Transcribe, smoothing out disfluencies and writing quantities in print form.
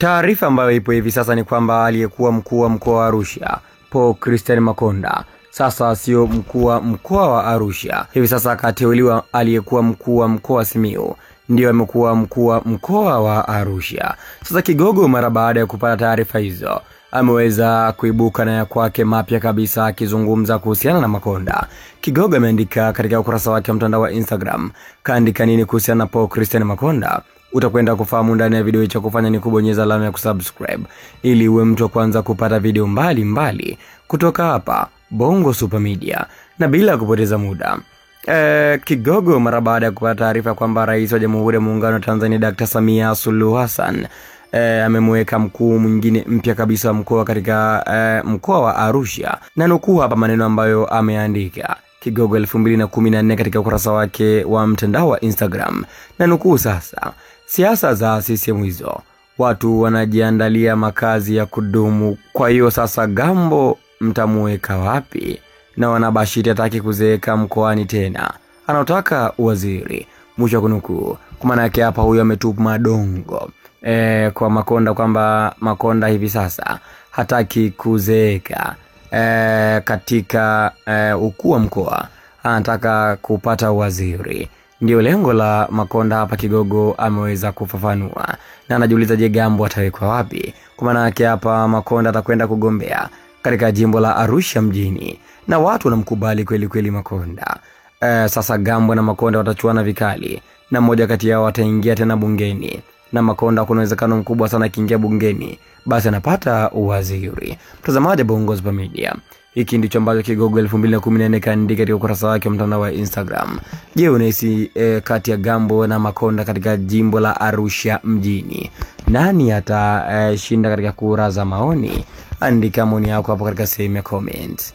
Taarifa ambayo ipo hivi sasa ni kwamba aliyekuwa mkuu wa mkoa wa Arusha, Paul Christian Makonda, sasa sio mkuu wa mkoa wa Arusha. Hivi sasa akateuliwa aliyekuwa mkuu wa mkoa wa Simiyu ndio amekuwa mkuu wa mkoa wa Arusha. Sasa Kigogo mara baada ya kupata taarifa hizo ameweza kuibuka na ya kwake mapya kabisa akizungumza kuhusiana na Makonda. Kigogo ameandika katika ukurasa wake wa mtandao wa Instagram, kaandika nini kuhusiana na Paul Christian Makonda? Utakwenda kufahamu ndani ya video hii. Cha kufanya ni kubonyeza alama ya kusubscribe ili uwe mtu wa kwanza kupata video mbali kutoka hapa Bongo Super Media. Na bila kupoteza muda, Kigogo mara baada ya kupata taarifa kwamba Rais wa Jamhuri ya Muungano wa Tanzania Dr. Samia Suluhu Hassan amemweka mkuu mwingine mpya kabisa mkoa katika mkoa wa Arusha, na nukuu hapa maneno ambayo ameandika Kigogo 2014 katika ukurasa wake wa mtandao wa Instagram, na nukuu: sasa siasa za CCM hizo, watu wanajiandalia makazi ya kudumu, kwa hiyo sasa Gambo mtamuweka wapi? Na wanabashiri hataki kuzeeka mkoani tena, anataka waziri, mwisho kunukuu. Kwa maana yake hapa huyo ametupa madongo kwa Makonda kwamba Makonda hivi sasa hataki kuzeeka katika ukuu wa mkoa, anataka kupata waziri. Ndio lengo la Makonda hapa. Kigogo ameweza kufafanua na anajiuliza, je, Gambo atawekwa wapi? Kwa maana yake hapa Makonda atakwenda kugombea katika jimbo la Arusha mjini na watu wanamkubali kweli Makonda. Sasa Gambo na Makonda watachuana vikali na mmoja kati yao ataingia tena bungeni, na Makonda kuna uwezekano mkubwa sana akiingia bungeni basi anapata waziri. Mtazamaji Bongo Super Media, hiki ndicho ambacho Kigogo 2014 kaandika katika ukurasa wake wa mtandao wa Instagram. Je, unahisi kati ya Gambo na Makonda katika jimbo la Arusha mjini nani atashinda katika kura za maoni? Andika maoni yako hapo katika sehemu ya comment.